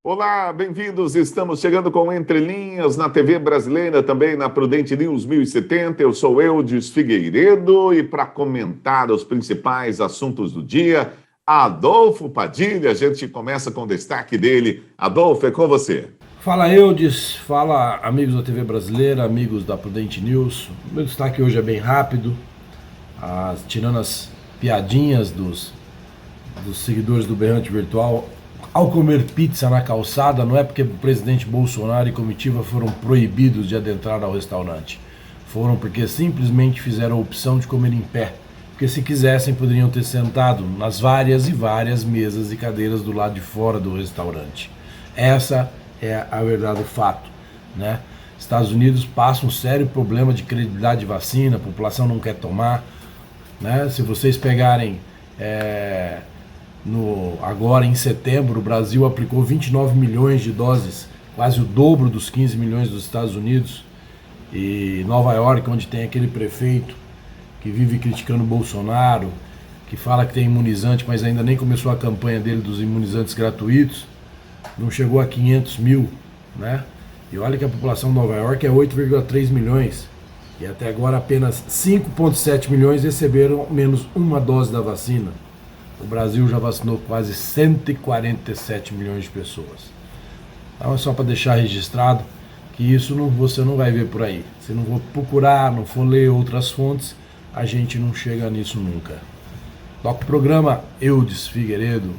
Olá, bem-vindos. Estamos chegando com Entre Linhas na TV brasileira, também na Prudente News 1070. Eu sou Eudes Figueiredo e para comentar os principais assuntos do dia, Adolfo Padilha. A gente começa com o destaque dele. Adolfo, é com você. Fala Eudes, fala amigos da TV brasileira, amigos da Prudente News. O meu destaque hoje é bem rápido, tirando as piadinhas dos seguidores do Berrante Virtual. Ao comer pizza na calçada, não é porque o presidente Bolsonaro e comitiva foram proibidos de adentrar ao restaurante. Foram porque simplesmente fizeram a opção de comer em pé. Porque se quisessem, poderiam ter sentado nas várias e várias mesas e cadeiras do lado de fora do restaurante. Essa é a verdade do fato, né? Estados Unidos passa um sério problema de credibilidade de vacina, a população não quer tomar, né? Se vocês pegarem... Agora em setembro, o Brasil aplicou 29 milhões de doses, quase o dobro dos 15 milhões dos Estados Unidos. E Nova York, onde tem aquele prefeito que vive criticando o Bolsonaro, que fala que tem imunizante, mas ainda nem começou a campanha dele dos imunizantes gratuitos, não chegou a 500 mil, né? E olha que a população de Nova York é 8,3 milhões. E até agora apenas 5,7 milhões receberam menos uma dose da vacina. O Brasil já vacinou quase 147 milhões de pessoas. Então é só para deixar registrado que isso você não vai ver por aí. Se não for procurar, não for ler outras fontes, a gente não chega nisso nunca. Toca o programa Eudes Figueiredo.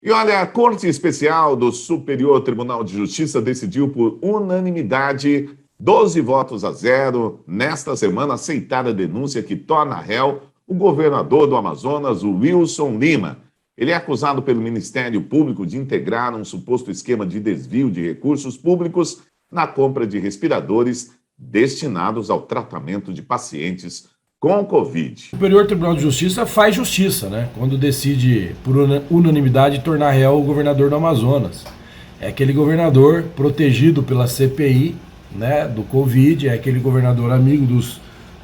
E olha, a Corte Especial do Superior Tribunal de Justiça decidiu por unanimidade, 12 votos a 0, nesta semana aceitar a denúncia que torna réu o governador do Amazonas, o Wilson Lima. Ele é acusado pelo Ministério Público de integrar um suposto esquema de desvio de recursos públicos na compra de respiradores destinados ao tratamento de pacientes com Covid. O Superior Tribunal de Justiça faz justiça, né? Quando decide, por unanimidade, tornar réu o governador do Amazonas. É aquele governador protegido pela CPI, né, do Covid, é aquele governador amigo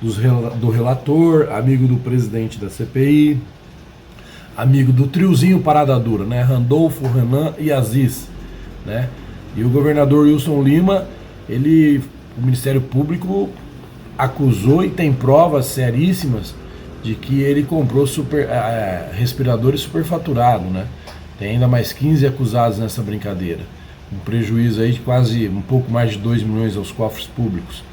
do relator, amigo do presidente da CPI, amigo do triozinho Parada Dura, né? Randolfo, Renan e Aziz, né? E o governador Wilson Lima, o Ministério Público acusou e tem provas seríssimas de que ele comprou respiradores superfaturados, né? Tem ainda mais 15 acusados nessa brincadeira. Um prejuízo aí de quase um pouco mais de 2 milhões aos cofres públicos.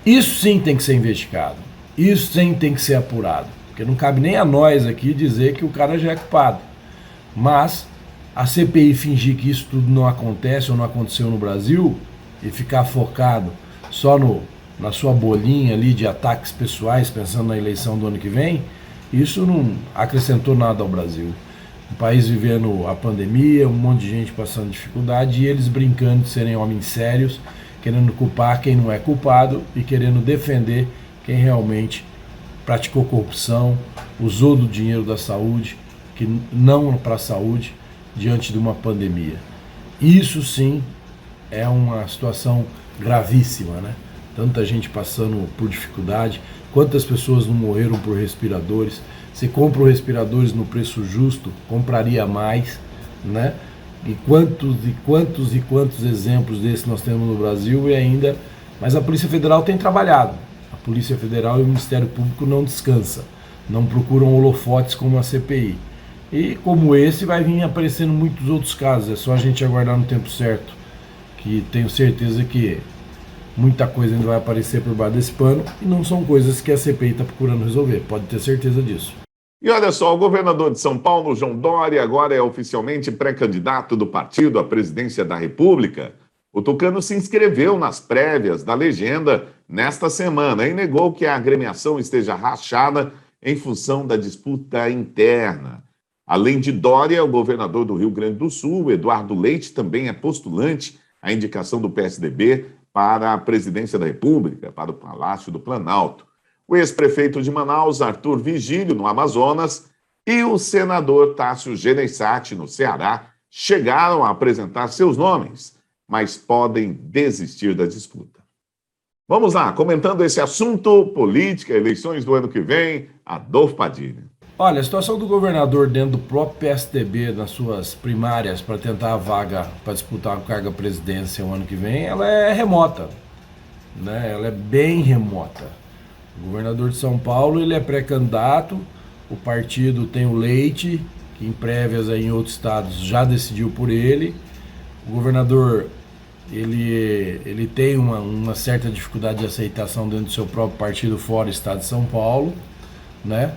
Isso sim tem que ser investigado, isso sim tem que ser apurado, porque não cabe nem a nós aqui dizer que o cara já é culpado. Mas a CPI fingir que isso tudo não acontece ou não aconteceu no Brasil e ficar focado só na sua bolinha ali de ataques pessoais, pensando na eleição do ano que vem, isso não acrescentou nada ao Brasil. O país vivendo a pandemia, um monte de gente passando dificuldade e eles brincando de serem homens sérios, querendo culpar quem não é culpado e querendo defender quem realmente praticou corrupção, usou do dinheiro da saúde, que não para a saúde, diante de uma pandemia. Isso sim é uma situação gravíssima, né? Tanta gente passando por dificuldade, quantas pessoas não morreram por respiradores. Se compram respiradores no preço justo, compraria mais, né? E quantos exemplos desses nós temos no Brasil e ainda... Mas a Polícia Federal tem trabalhado. A Polícia Federal e o Ministério Público não descansam. Não procuram holofotes como a CPI. E como esse vai vir aparecendo muitos outros casos. É só a gente aguardar no tempo certo. Que tenho certeza que muita coisa ainda vai aparecer por baixo desse pano. E não são coisas que a CPI está procurando resolver. Pode ter certeza disso. E olha só, o governador de São Paulo, João Dória, agora é oficialmente pré-candidato do partido à presidência da República. O tucano se inscreveu nas prévias da legenda nesta semana e negou que a agremiação esteja rachada em função da disputa interna. Além de Dória, o governador do Rio Grande do Sul, Eduardo Leite, também é postulante à indicação do PSDB para a presidência da República, para o Palácio do Planalto. O ex-prefeito de Manaus, Arthur Vigílio, no Amazonas, e o senador Tássio Gereissati, no Ceará, chegaram a apresentar seus nomes, mas podem desistir da disputa. Vamos lá, comentando esse assunto, política, eleições do ano que vem, Adolfo Padilha. Olha, a situação do governador dentro do próprio PSDB, nas suas primárias, para tentar a vaga para disputar a carga presidência o ano que vem, ela é remota, né? Ela é bem remota. O governador de São Paulo, ele é pré-candidato, o partido tem o Leite, que em prévias aí em outros estados já decidiu por ele. O governador, ele tem uma certa dificuldade de aceitação dentro do seu próprio partido fora do estado de São Paulo, né?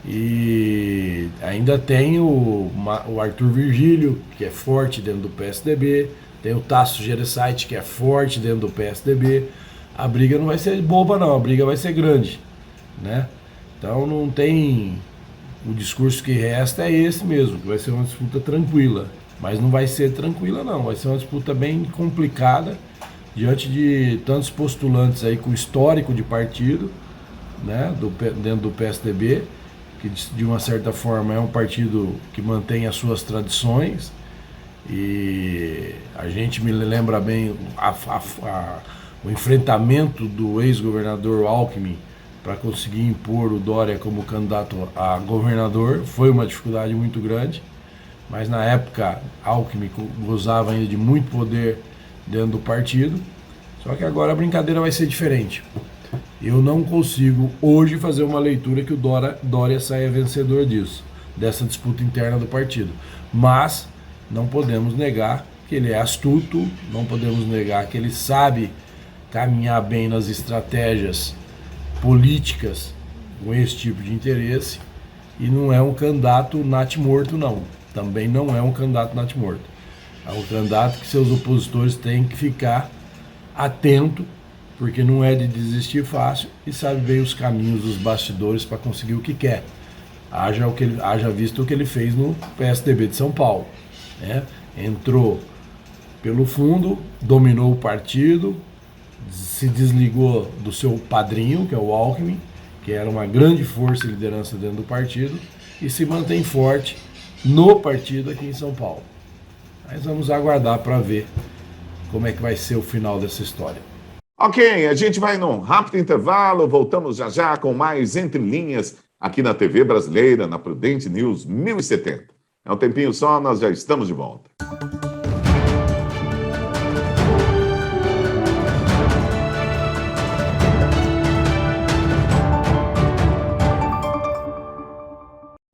E ainda tem o Arthur Virgílio, que é forte dentro do PSDB, tem o Tasso Gereissati, que é forte dentro do PSDB. A briga não vai ser boba não, a briga vai ser grande, né? Então não tem... O discurso que resta é esse mesmo, que vai ser uma disputa tranquila, mas não vai ser tranquila não, vai ser uma disputa bem complicada, diante de tantos postulantes aí com histórico de partido, né, dentro do PSDB, que de uma certa forma é um partido que mantém as suas tradições, e a gente me lembra bem o enfrentamento do ex-governador Alckmin para conseguir impor o Dória como candidato a governador. Foi uma dificuldade muito grande, mas na época Alckmin gozava ainda de muito poder dentro do partido, só que agora a brincadeira vai ser diferente. Eu não consigo hoje fazer uma leitura que o Dória saia vencedor disso, dessa disputa interna do partido. Mas não podemos negar que ele é astuto, não podemos negar que ele sabe caminhar bem nas estratégias políticas com esse tipo de interesse, e não é um candidato natimorto não. Também não é um candidato natimorto. É um candidato que seus opositores têm que ficar atento, porque não é de desistir fácil e sabe bem os caminhos dos bastidores para conseguir o que quer. Haja visto o que ele fez no PSDB de São Paulo, né? Entrou pelo fundo, dominou o partido, se desligou do seu padrinho, que é o Alckmin, que era uma grande força e liderança dentro do partido, e se mantém forte no partido aqui em São Paulo. Mas vamos aguardar para ver como é que vai ser o final dessa história. Ok, a gente vai num rápido intervalo, voltamos já já com mais Entre Linhas aqui na TV Brasileira, na Prudente News 1070. É um tempinho só, nós já estamos de volta.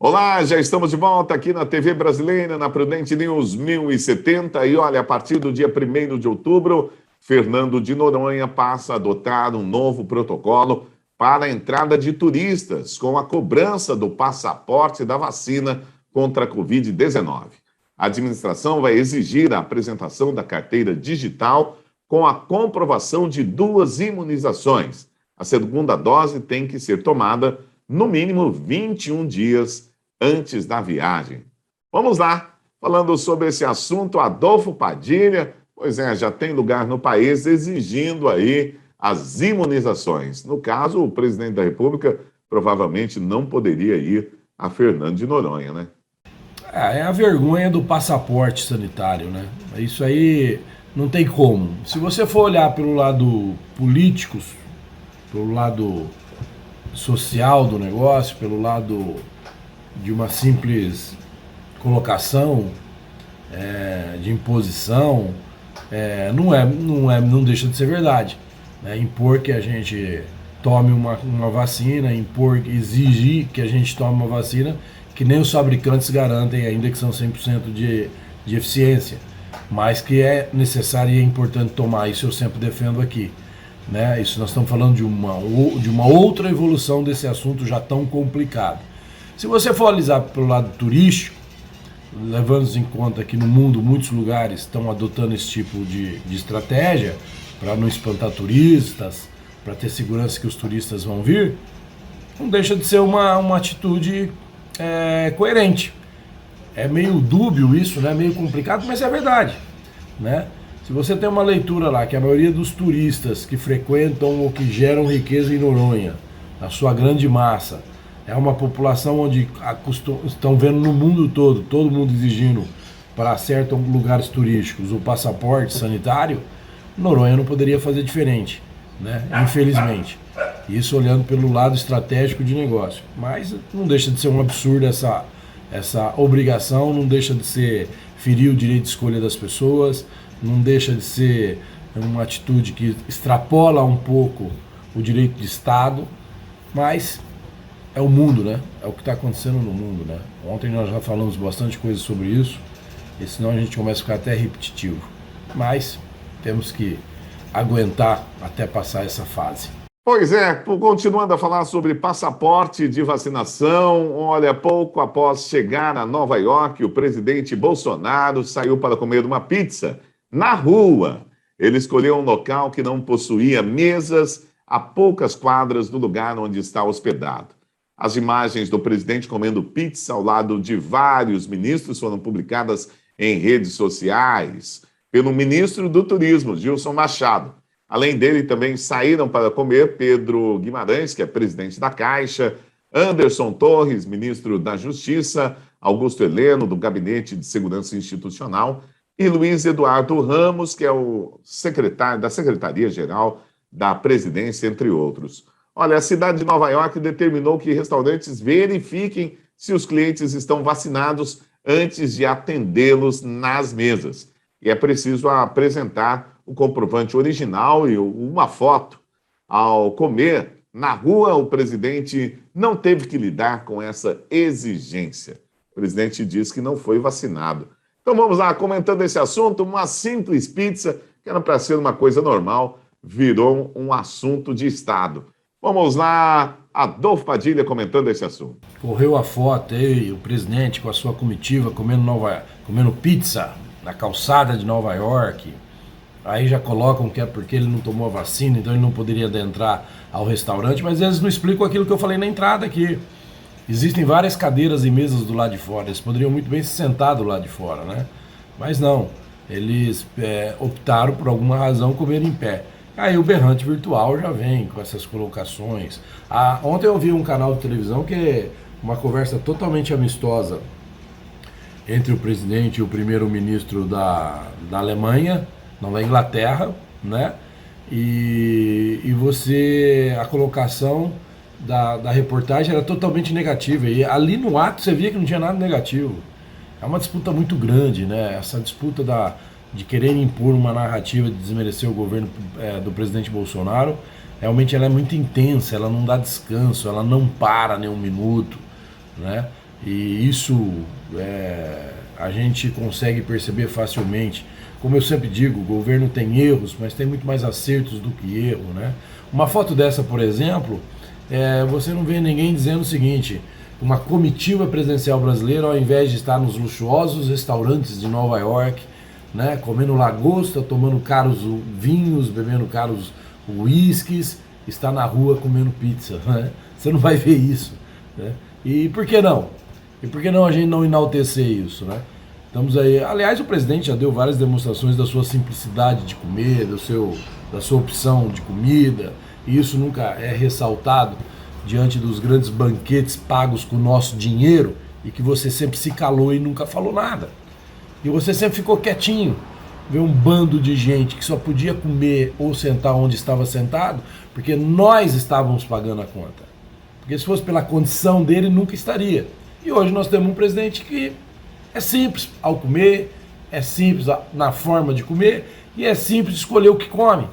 Olá, já estamos de volta aqui na TV Brasileira, na Prudente News 1070. E olha, a partir do dia 1º de outubro, Fernando de Noronha passa a adotar um novo protocolo para a entrada de turistas, com a cobrança do passaporte da vacina contra a Covid-19. A administração vai exigir a apresentação da carteira digital com a comprovação de 2 imunizações. A segunda dose tem que ser tomada no mínimo 21 dias antes da viagem. Vamos lá, falando sobre esse assunto, Adolfo Padilha. Pois é, já tem lugar no país exigindo aí as imunizações. No caso, o presidente da República provavelmente não poderia ir a Fernando de Noronha, né? É a vergonha do passaporte sanitário, né? Isso aí não tem como. Se você for olhar pelo lado político, pelo lado social do negócio, pelo lado de uma simples colocação, de imposição, não deixa de ser verdade, né? Impor que a gente tome uma vacina, exigir que a gente tome uma vacina que nem os fabricantes garantem ainda, que são 100% de eficiência, mas que é necessário e é importante tomar. Isso eu sempre defendo aqui, né? Isso nós estamos falando de uma outra evolução desse assunto já tão complicado. Se você for analisar pelo lado turístico, levando em conta que no mundo muitos lugares estão adotando esse tipo de estratégia para não espantar turistas, para ter segurança que os turistas vão vir, não deixa de ser uma atitude coerente. É meio dúbio isso, né? Meio complicado, mas é verdade, né? Se você tem uma leitura lá que a maioria dos turistas que frequentam ou que geram riqueza em Noronha, na sua grande massa, é uma população onde estão vendo no mundo todo mundo exigindo para certos lugares turísticos o passaporte sanitário, Noronha não poderia fazer diferente. né? Infelizmente. Isso olhando pelo lado estratégico de negócio. Mas não deixa de ser um absurdo essa obrigação, não deixa de ser ferir o direito de escolha das pessoas, não deixa de ser uma atitude que extrapola um pouco o direito de Estado, mas é o mundo, né? É o que está acontecendo no mundo, né? Ontem nós já falamos bastante coisa sobre isso, e senão a gente começa a ficar até repetitivo. Mas temos que aguentar até passar essa fase. Pois é, continuando a falar sobre passaporte de vacinação, olha, pouco após chegar a Nova York, o presidente Bolsonaro saiu para comer uma pizza na rua. Ele escolheu um local que não possuía mesas a poucas quadras do lugar onde está hospedado. As imagens do presidente comendo pizza ao lado de vários ministros foram publicadas em redes sociais pelo ministro do Turismo, Gilson Machado. Além dele, também saíram para comer Pedro Guimarães, que é presidente da Caixa, Anderson Torres, ministro da Justiça, Augusto Heleno, do Gabinete de Segurança Institucional, e Luiz Eduardo Ramos, que é o secretário da Secretaria-Geral da Presidência, entre outros. Olha, a cidade de Nova York determinou que restaurantes verifiquem se os clientes estão vacinados antes de atendê-los nas mesas. E é preciso apresentar o comprovante original e uma foto. Ao comer na rua, o presidente não teve que lidar com essa exigência. O presidente diz que não foi vacinado. Então vamos lá, comentando esse assunto, uma simples pizza, que era para ser uma coisa normal, virou um assunto de Estado. Vamos lá, Adolfo Padilha comentando esse assunto. Correu a foto aí, o presidente com a sua comitiva comendo pizza na calçada de Nova York. Aí já colocam que é porque ele não tomou a vacina, então ele não poderia adentrar ao restaurante, mas eles não explicam aquilo que eu falei na entrada aqui. Existem várias cadeiras e mesas do lado de fora, eles poderiam muito bem se sentar do lado de fora, né? Mas não, eles optaram por alguma razão comer em pé. Aí o berrante virtual já vem com essas colocações. Ontem eu vi um canal de televisão que é uma conversa totalmente amistosa entre o presidente e o primeiro-ministro da Alemanha, não da Inglaterra, né? E a colocação da reportagem era totalmente negativa. E ali no ato você via que não tinha nada negativo. É uma disputa muito grande, né? Essa disputa de querer impor uma narrativa de desmerecer o governo do presidente Bolsonaro, realmente ela é muito intensa, ela não dá descanso, ela não para nem um minuto, né? E isso a gente consegue perceber facilmente. Como eu sempre digo, o governo tem erros, mas tem muito mais acertos do que erro, né? Uma foto dessa, por exemplo, você não vê ninguém dizendo o seguinte: uma comitiva presidencial brasileira, ao invés de estar nos luxuosos restaurantes de Nova York, né, comendo lagosta, tomando caros vinhos, bebendo caros uísques, está na rua comendo pizza, né? Você não vai ver isso, né? E por que não? E por que não a gente não enaltecer isso, né? Estamos aí. Aliás, o presidente já deu várias demonstrações da sua simplicidade de comer, da sua opção de comida, e isso nunca é ressaltado diante dos grandes banquetes pagos com o nosso dinheiro e que você sempre se calou e nunca falou nada. E você sempre ficou quietinho. Vê um bando de gente que só podia comer ou sentar onde estava sentado porque nós estávamos pagando a conta. Porque se fosse pela condição dele, nunca estaria. E hoje nós temos um presidente que é simples ao comer, é simples na forma de comer e é simples escolher o que come.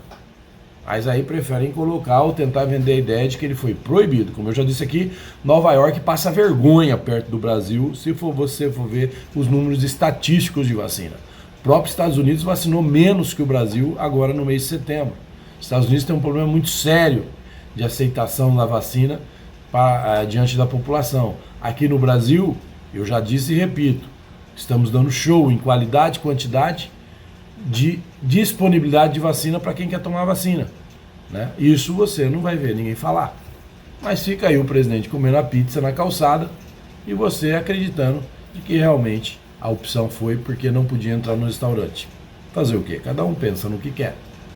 Mas aí preferem colocar ou tentar vender a ideia de que ele foi proibido. Como eu já disse aqui, Nova York passa vergonha perto do Brasil se você for ver os números estatísticos de vacina. O próprio Estados Unidos vacinou menos que o Brasil agora no mês de setembro. Os Estados Unidos tem um problema muito sério de aceitação da vacina diante da população. Aqui no Brasil, eu já disse e repito, estamos dando show em qualidade e quantidade de disponibilidade de vacina para quem quer tomar a vacina, né? Isso você não vai ver ninguém falar. Mas fica aí o presidente comendo a pizza na calçada e você acreditando de que realmente a opção foi porque não podia entrar no restaurante. Fazer o quê? Cada um pensa no que quer.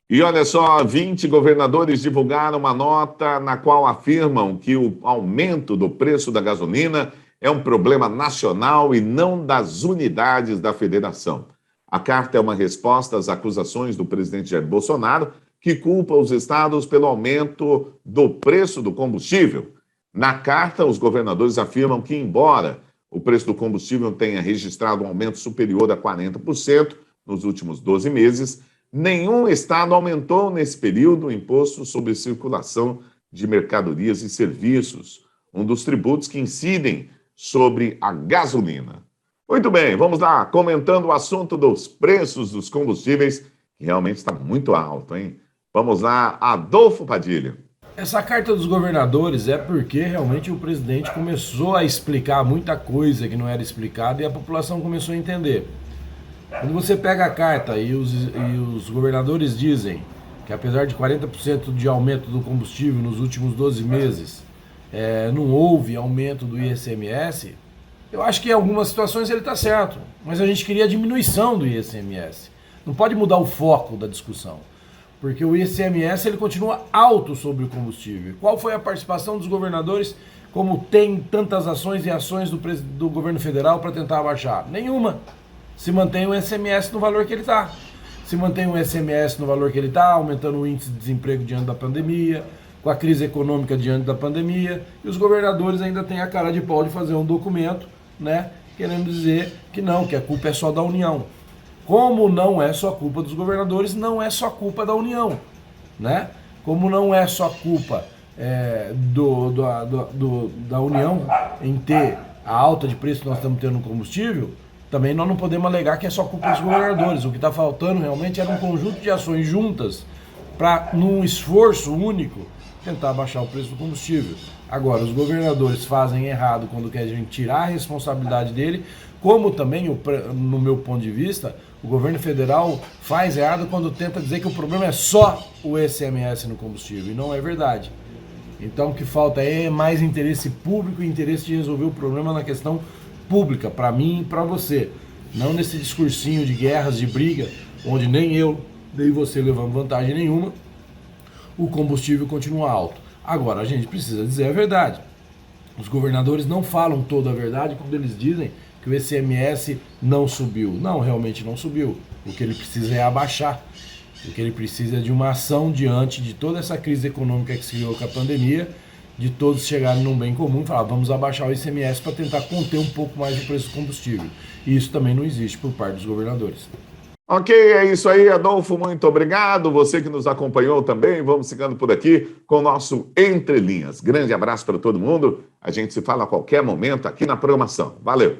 E olha só, 20 governadores divulgaram uma nota na qual afirmam que o aumento do preço da gasolina é um problema nacional e não das unidades da federação. A carta é uma resposta às acusações do presidente Jair Bolsonaro que culpa os estados pelo aumento do preço do combustível. Na carta, os governadores afirmam que, embora o preço do combustível tenha registrado um aumento superior a 40% nos últimos 12 meses, nenhum estado aumentou nesse período o imposto sobre circulação de mercadorias e serviços, um dos tributos que incidem sobre a gasolina. Muito bem, vamos lá, comentando o assunto dos preços dos combustíveis, que realmente está muito alto, hein? Vamos lá, Adolfo Padilha. Essa carta dos governadores é porque realmente o presidente começou a explicar muita coisa que não era explicada e a população começou a entender. Quando você pega a carta e os governadores dizem que apesar de 40% de aumento do combustível nos últimos 12 meses, não houve aumento do ICMS, eu acho que em algumas situações ele está certo, mas a gente queria a diminuição do ICMS. Não pode mudar o foco da discussão, porque o ICMS ele continua alto sobre o combustível. Qual foi a participação dos governadores, como tem tantas ações e ações do governo federal para tentar abaixar? Nenhuma. Se mantém o ICMS no valor que ele está. Se mantém o ICMS no valor que ele está, aumentando o índice de desemprego diante da pandemia, com a crise econômica diante da pandemia, e os governadores ainda têm a cara de pau de fazer um documento, né, querendo dizer que não, que a culpa é só da União. Como não é só culpa dos governadores, não é só culpa da União, né? Como não é só culpa da União em ter a alta de preço que nós estamos tendo no combustível, também nós não podemos alegar que é só culpa dos governadores. O que está faltando realmente era um conjunto de ações juntas para, num esforço único, tentar baixar o preço do combustível. Agora, os governadores fazem errado quando querem tirar a responsabilidade dele, como também, no meu ponto de vista, o governo federal faz errado quando tenta dizer que o problema é só o ICMS no combustível, e não é verdade. Então, o que falta é mais interesse público e interesse de resolver o problema na questão pública, para mim e para você. Não nesse discursinho de guerras, de briga, onde nem eu, nem você levamos vantagem nenhuma, o combustível continua alto. Agora, a gente precisa dizer a verdade. Os governadores não falam toda a verdade quando eles dizem que o ICMS não subiu. Não, realmente não subiu. O que ele precisa é abaixar. O que ele precisa é de uma ação diante de toda essa crise econômica que se criou com a pandemia, de todos chegarem num bem comum e falar, vamos abaixar o ICMS para tentar conter um pouco mais o preço do combustível. E isso também não existe por parte dos governadores. Ok, é isso aí, Adolfo, muito obrigado. Você que nos acompanhou também, vamos ficando por aqui com o nosso Entre Linhas. Grande abraço para todo mundo. A gente se fala a qualquer momento aqui na programação. Valeu!